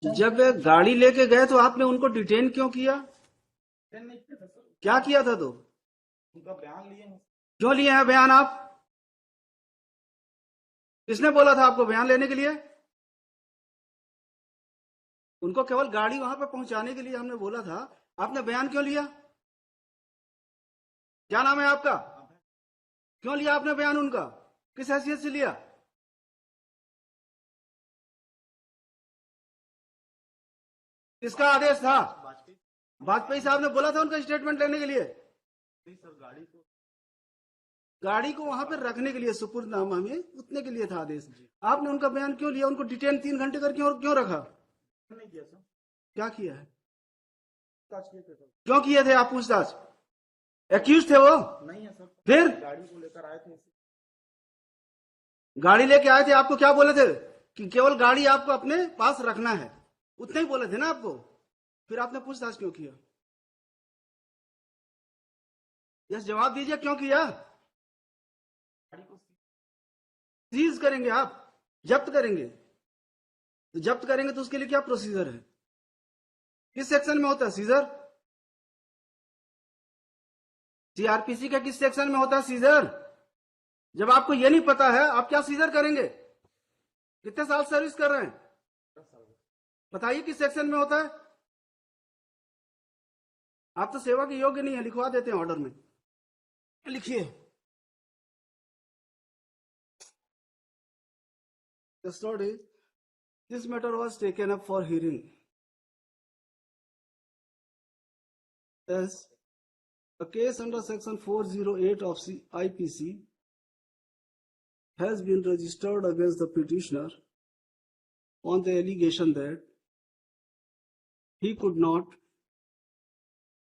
जब गाड़ी लेके गए तो आपने उनको डिटेन क्यों किया? क्या किया था? तो उनका बयान लिए हैं। क्यों लिए हैं बयान आप? किसने बोला था आपको बयान लेने के लिए? उनको केवल गाड़ी वहां पे पहुंचाने के लिए हमने बोला था, आपने बयान क्यों लिया? क्या नाम है आपका? क्यों लिया आपने बयान उनका? किस हैसियत से लिया? किसका आदेश था? वाजपेयी साहब ने बोला था उनका स्टेटमेंट लेने के लिए। सर गाड़ी को वहां पर रखने के लिए सुपुर्दनामा में उतने के लिए था आदेश। आपने उनका बयान क्यों लिया? उनको डिटेन 3 घंटे कर क्यों रखा? नहीं किया सर। क्या किया है? पूछताछ किए थे सर। क्यों किए थे आप पूछताछ? एक्यूज थे वो? नहीं है सर। फिर गाड़ी को लेकर आए थे। गाड़ी लेके आए थे, आपको क्या बोले थे? कि केवल गाड़ी आपको अपने पास रखना है, उतने ही बोले थे ना आपको। फिर आपने पूछताछ क्यों किया? यस, जवाब दीजिए, क्यों किया? गाड़ी को सीज करेंगे आप, जब्त करेंगे। तो जब्त करेंगे तो उसके लिए क्या प्रोसीजर है? किस सेक्शन में होता है सीजर? सीआरपीसी का किस सेक्शन में होता है सीजर? जब आपको ये नहीं पता है, आप क्या सीजर करेंगे? कितने साल सर्विस कर रहे हैं? बताइए किस सेक्शन में होता है? आप तो सेवा के योग्य नहीं है, लिखवा देते हैं ऑर्डर में। लिखिए, custody, this matter was taken up for hearing as a case under section 408 of IPC has been registered against the petitioner on the allegation that he could not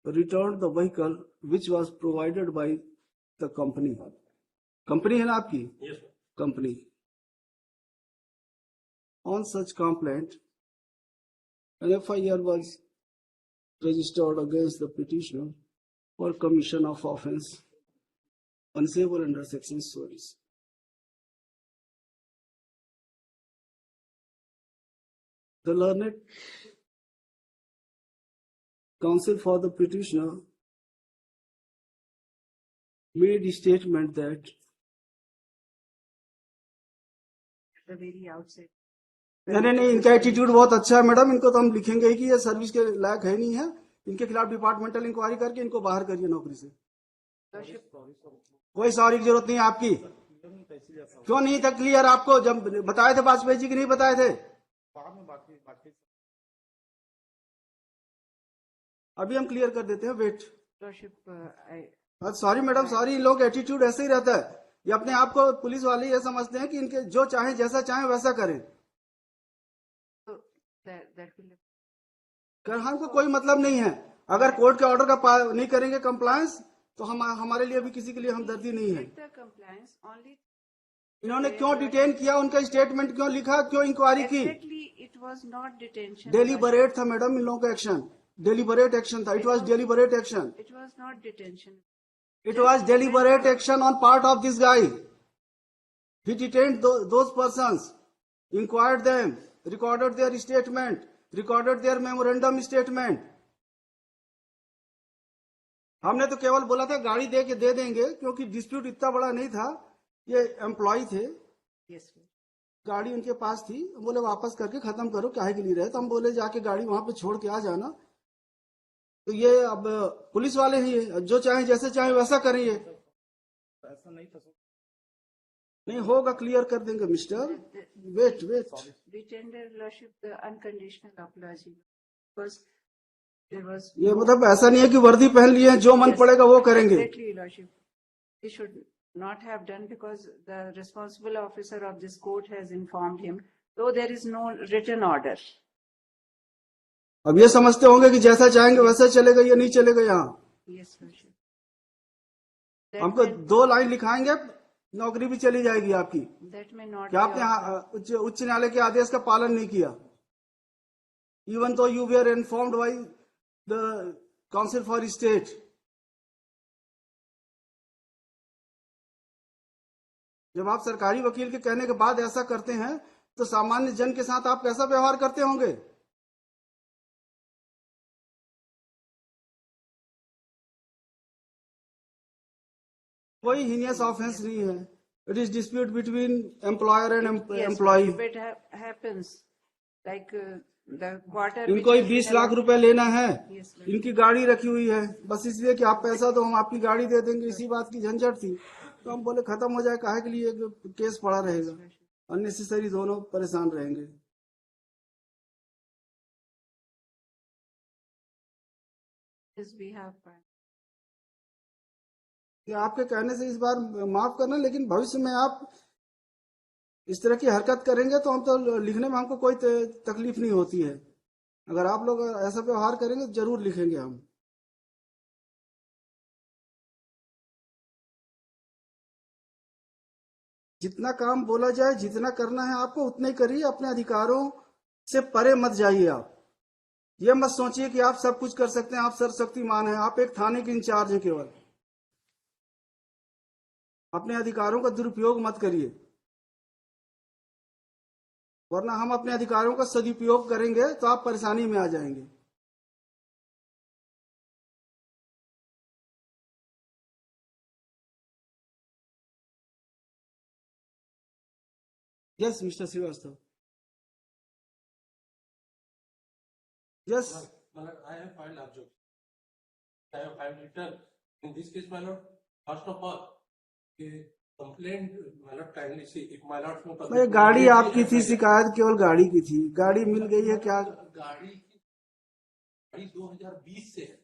return the vehicle which was provided by the company. Company है ना आपकी? Yes, company. On such complaint, an FIR was registered against the petitioner for commission of offence punishable under section stories. The learned counsel for the petitioner made a statement that the very outset. नहीं, इनका attitude बहुत अच्छा है madam. इनको तो हम लिखेंगे ही कि ये सर्विस के लायक है नहीं है। इनके खिलाफ डिपार्टमेंटल इंक्वायरी करके इनको बाहर करिए नौकरी से। कोई सॉरी की जरूरत नहीं है आपकी। क्यों नहीं था क्लियर? आपको जब बताए थे वाजपेयी जी की नहीं बताए थे? बाद में बात अभी हम क्लियर कर देते हैं, wait. Lordship, sorry madam, sorry. इन लोगों का एटीट्यूड ऐसे ही रहता है। ये अपने आप को पुलिस वाले ये समझते हैं कि इनके जो चाहे जैसा चाहे वैसा करें। that will करहान को कोई मतलब नहीं है। अगर कोर्ट के ऑर्डर का नहीं करेंगे कंप्लायंस, तो हमारे लिए भी किसी के लिए हमदर्दी नहीं है। the compliance only. इन्होंने क्यों डिटेन किया? उनका स्टेटमेंट क्यों लिखा? क्यों इंक्वायरी की? Exactly, it was not detention. Deliberate था मैडम इन लोगों का एक्शन। डेलीबरेट एक्शन था। It was deliberate action. It was not detention. It was deliberate action on part of this guy. He detained those persons, inquired them, recorded their statement, recorded their memorandum statement. हमने तो केवल बोला था गाड़ी दे देंगे, क्योंकि dispute इतना बड़ा नहीं था। ये एम्प्लॉय थे, Yes, sir. गाड़ी उनके पास थी। हम बोले वापस करके खत्म करो, काहे के लिए रहे? तो हम बोले जाके गाड़ी वहां पे छोड़ के आ जाना। तो ये अब पुलिस वाले ही जो चाहे जैसे चाहे वैसा करेंगे। ऐसा नहीं था सर। नहीं होगा, क्लियर कर देंगे mister. Wait. We tender Lordship the unconditional apology because there was. ये मतलब ऐसा नहीं है कि वर्दी पहन लिए हैं, जो मन पड़ेगा वो करेंगे। Exactly, Lordship. He should not have done because the responsible officer of this court has informed him, though there is no written order. अब ये समझते होंगे कि जैसा चाहेंगे वैसा चलेगा, ये नहीं चलेगा यहाँ। Yes, Lordship. हमको 2 लाइन लिखाएंगे, नौकरी भी चली जाएगी आपकी। That may not. क्या आपने उच्च न्यायालय के आदेश का पालन नहीं किया? इवन तो you were informed by the council for state. जब आप सरकारी वकील के कहने के बाद ऐसा करते हैं तो सामान्य जन के साथ आप कैसा व्यवहार करते होंगे? कोई हीनियस ऑफेंस नहीं है. It is dispute between employer and Yes, employ. if it happens, like the quarter. इनको ही which has 20 been लाख रुपए लेना है. Yes, ma'am. इनकी गाड़ी रखी हुई है, बस इसलिए कि आप पैसा दो हम आपकी गाड़ी दे देंगे, इसी बात की झंझट थी. तो हम बोले खत्म हो जाए, काहे के लिए केस पड़ा रहेगा, अननेसेसरी दोनों परेशान रहेंगे. Yes, we have. कि आपके कहने से इस बार माफ करना, लेकिन भविष्य में आप इस तरह की हरकत करेंगे तो हम तो लिखने में हमको कोई तकलीफ नहीं होती है. अगर आप लोग ऐसा व्यवहार करेंगे तो जरूर लिखेंगे हम. जितना काम बोला जाए, जितना करना है आपको उतना ही करिए. अपने अधिकारों से परे मत जाइए. आप ये मत सोचिए कि आप सब कुछ कर सकते हैं, आप सर्वशक्तिमान हैं. आप एक थाने के इंचार्ज हैं केवल. अपने अधिकारों का दुरुपयोग मत करिए, वरना हम अपने अधिकारों का सदुपयोग करेंगे तो आप परेशानी में आ जाएंगे. Yes mister Srivastava. Yes. My lord, I have filed objection. I have filed return. In this case, my lord, first of all, a complaint, my lord, kindly see, if my lord from भाई गाड़ी आपकी थी, शिकायत केवल गाड़ी की थी. गाड़ी मिल गई है क्या? गाड़ी 2020 से है.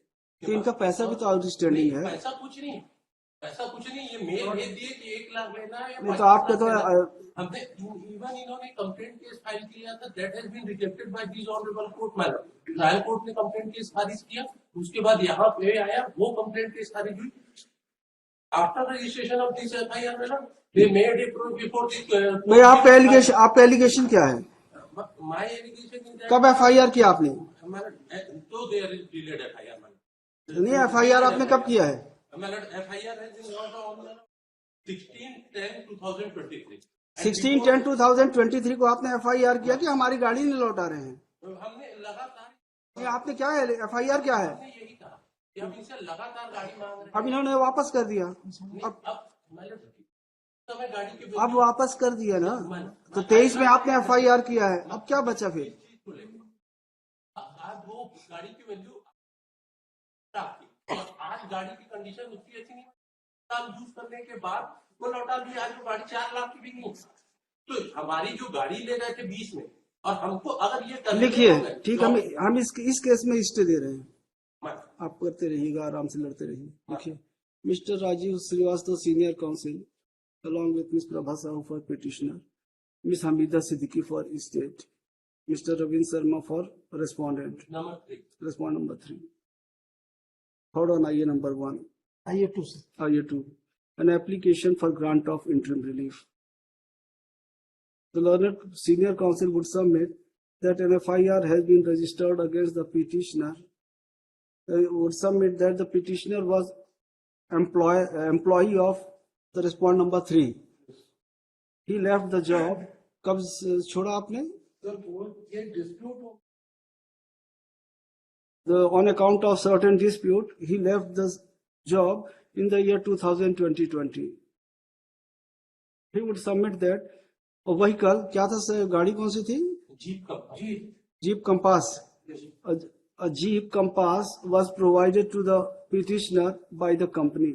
तो इनका पैसा भी तो आउटस्टैंडिंग है. पैसा कुछ नहीं, पैसा कुछ नहीं. ये मेल भेज दिए कि 1 लाख लेना है. नहीं तो आपके तो हमने इवन इन्होंने कंप्लेंट केस फाइल किया था. That has been rejected by this honourable court. My lord, trial court ने कंप्लेंट केस खारिज किया. उसके बाद यहाँ पे आया, वो कंप्लेंट केस खारिज हुई. After registration of this FIR, my Lord, they made it before this. भाई आपका एलिगेशन क्या है? माय एलिगेशन कब एफआईआर किया आपने? तो देयर इज डिलेड एफआईआर. नहीं, एफआईआर आपने कब किया है? My lord, FIR has been launched on 16/10/2023. 16/10/2023 को आपने एफआईआर किया कि हमारी गाड़ी नहीं लौटा रहे हैं? हमने लगातार, ये आपने क्या है, एफआईआर क्या है? हमने यही कहा कि हम इनसे लगातार गाड़ी मांग रहे अब इन्होंने वापस कर दिया. हैं. अब मतलब समय गाड़ी के अब वापस कर दिया ना, तो 23 में आपने एफआईआर किया है. अब क्या बचा फिर? चीज को लेकर आज वो गाड़ी की वैल्यू और आज गाड़ी की कंडीशन उसकी ऐसी नहीं. साल यूज करने के बाद वो लौटा दिया. आज वो गाड़ी 4 लाख की बिकी. तो हमारी जो गाड़ी ले रहे थे 20 में, और हमको अगर ये करने लिखिए, होंगे, ठीक, तो हम इस केस में स्टे दे रहे हैं. मैं- आप करते रहिएगा, आराम से लड़ते रहिए. लिखिए, mister Rajiv Srivastava senior counsel along with Ms. Prabha Sahu for petitioner, Ms. Hamida Siddiqui for state, Mr. Ravin Sharma for respondent. Number 3. Respond number 3. Hold on, IA number 1. IA 2, sir. IA 2. An application for grant of interim relief. The learned senior counsel would submit that an FIR has been registered against the petitioner. Would submit that the petitioner was employee of the respond number 3. He left the job. कब छोड़ा आपने? Sir, वो ये dispute हो. On account of certain dispute, he left the job in the year 2020. He would submit that a vehicle, क्या था, गाड़ी कौन सी थी? Jeep Compass. A Jeep Compass was provided to the petitioner by the company.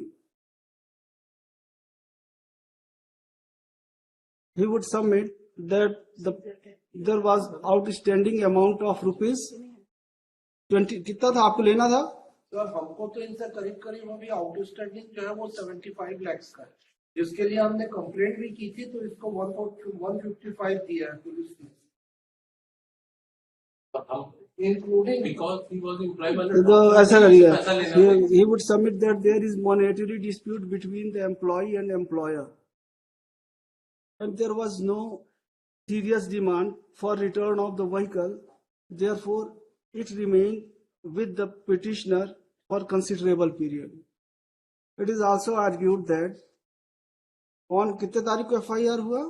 He would submit that there was outstanding amount of rupees 20. कितना था आपको लेना था? सर, हमको तो इनसे करीब करीब अभी आउटस्टैंडिंग जो है वो 75 लाख का है, जिसके लिए हमने कंप्लेंट भी की थी. तो इसको 155 दिया है पुलिस ने, including Because he was employed by तो ऐसा करिएगा. पैसा लेना. He would submit that there is monetary dispute between the employee and employer, and there was no serious demand for return of the vehicle. Therefore, it remained with the petitioner for considerable period. It is also argued that on कितने तारीख को FIR हुआ?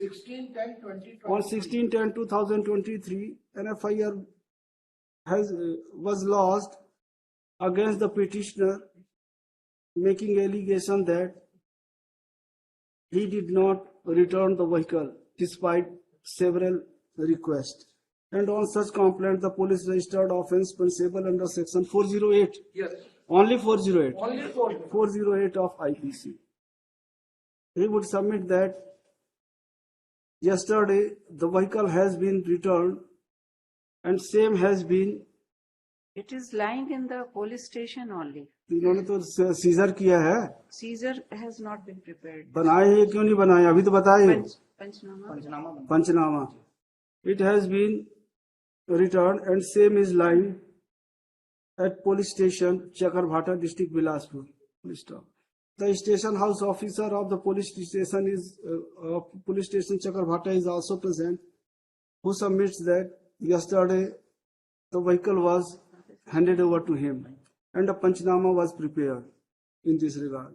16/10/2023. On 16/10/2023, an FIR was lodged against the petitioner, making allegation that he did not return the vehicle despite several requests. And on such complaint, the police registered offence punishable under section 408. Yes, Only 408. only for 408 of IPC. He would submit that yesterday the vehicle has been returned and same has been, It is lying in the police station only. इन्होंने तो scissor किया है, Caesar has not been prepared. बनाए हैं क्यों नहीं बनाए, अभी तो बताए हो। Panchnama. पंचनामा बना। Panchnama. It has been returned and same is lying at police station Chakarbhata district Bilaspur. Police stop. The station house officer of the police station Chakarbhata is also present, who submits that yesterday the vehicle was handed over to him and a Panchnama was prepared in this regard.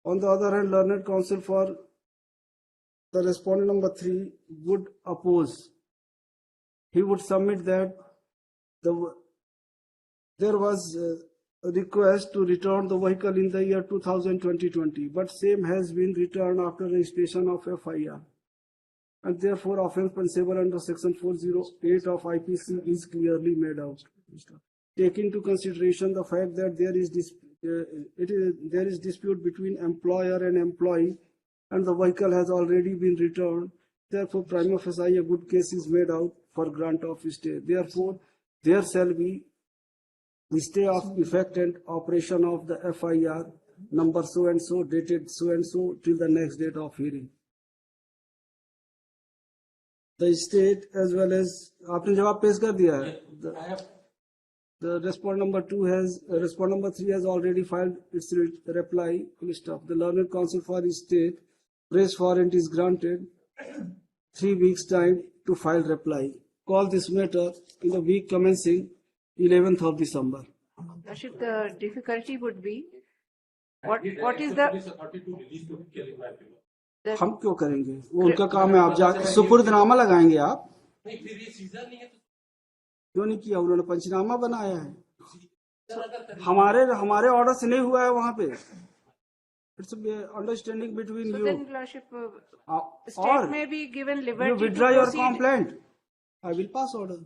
On the other hand, learned counsel for the respondent number 3 would oppose. He would submit that there was a request to return the vehicle in the year 2020, but same has been returned after registration of FIR. And therefore, offence punishable under section 408 of IPC is clearly made out. Take into consideration the fact that there is dispute between employer and employee, and the vehicle has already been returned. Therefore, prima facie a good case is made out for grant of stay. Therefore, there shall be stay of effect and operation of the FIR number so and so, dated so and so, till the next date of hearing. The state as well as आपने जवाब पेश कर दिया है. The respondent number 3 has already filed its reply. Full stop. The learned counsel for the state praise warrant is granted 3 weeks time to file reply. Call this matter in the week commencing 11th of December. Lordship, the difficulty would be, what is the, हम क्यों करेंगे, वो उनका काम है. आप जाके सुपुर्दनामा लगाएंगे आप, नहीं फिर ये सीजर नहीं है तो क्यों नहीं किया, उन्होंने पंचनामा बनाया है. हमारे ऑर्डर से नहीं हुआ है वहां पे. It's understanding between so you. then Lordship, state और may be given you liberty to withdraw your proceed. complaint, I will pass order.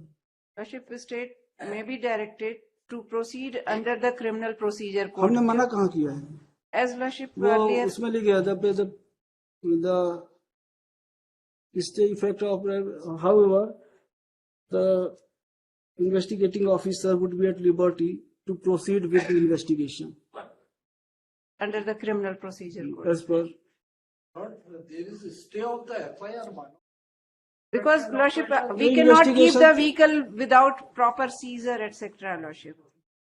Lordship, state may be directed to proceed under the criminal procedure code. हमने मना कहाँ किया है, As Lordship वो earlier, उसमें लिख गया था the stay effect of, however, the investigating officer would be at liberty to proceed with the investigation under the criminal procedure code. as per. there is a stay of the FIR, madam. Because Lordship, we The cannot keep investigation- the vehicle without proper seizure, etc. Lordship.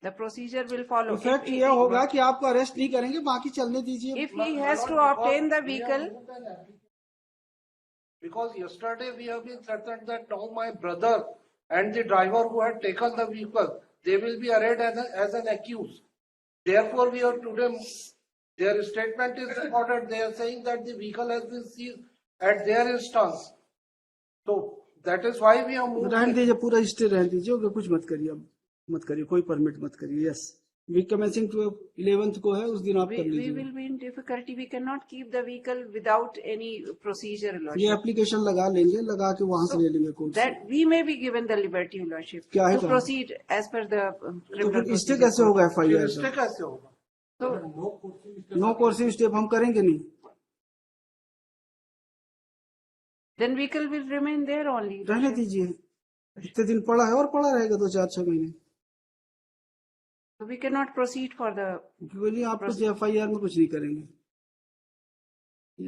The procedure will follow. Effect यह होगा कि आपको arrest नहीं करेंगे, बाकी चलने दीजिए. If he has to obtain the vehicle, Because yesterday we have been threatened that now my brother and the driver who had taken the vehicle, they will be arraigned as an accused. Therefore, we are today, their statement is recorded. They are saying that the vehicle has been seized at their instance. So that is why we are moving. रहने दीजिए, पूरा stay रहने दीजिए, okay, कुछ मत करिए, अब मत करिए, कोई परमिट मत करिए. यस, वीक कमेंसिंग 11th को है, उस दिन आप कर we लीजिए. will be in difficulty. We cannot keep the vehicle without any procedure, ये Lordship. एप्लीकेशन लगा लेंगे, लगा के वहां से ले लेंगे कोर्ट से. That we may be given the liberty, Lordship, क्या है to कहाँ? proceed as per the तो criminal फिर स्टे procedure कैसे code. होगा फिर FIR स्टे का? कैसे होगा? So नो कोर्सिव स्टेप हम करेंगे नहीं. then vehicle will remain there only. रहने दीजिए, इतने दिन पड़ा है और पड़ा रहेगा 2-4-6 महीने. So we cannot proceed for the, बोलिए आप कुछ FIR में कुछ नहीं करेंगे.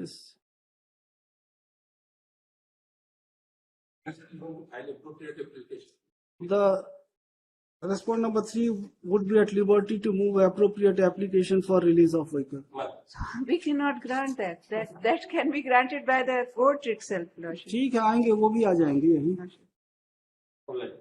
Yes, file appropriate application. the respondent number 3 would be at liberty to move appropriate application for release of vehicle. we cannot grant that. That can be granted by the court itself, Lordship. ठीक है, आएंगे, वो भी आ जाएंगे यही. Alright.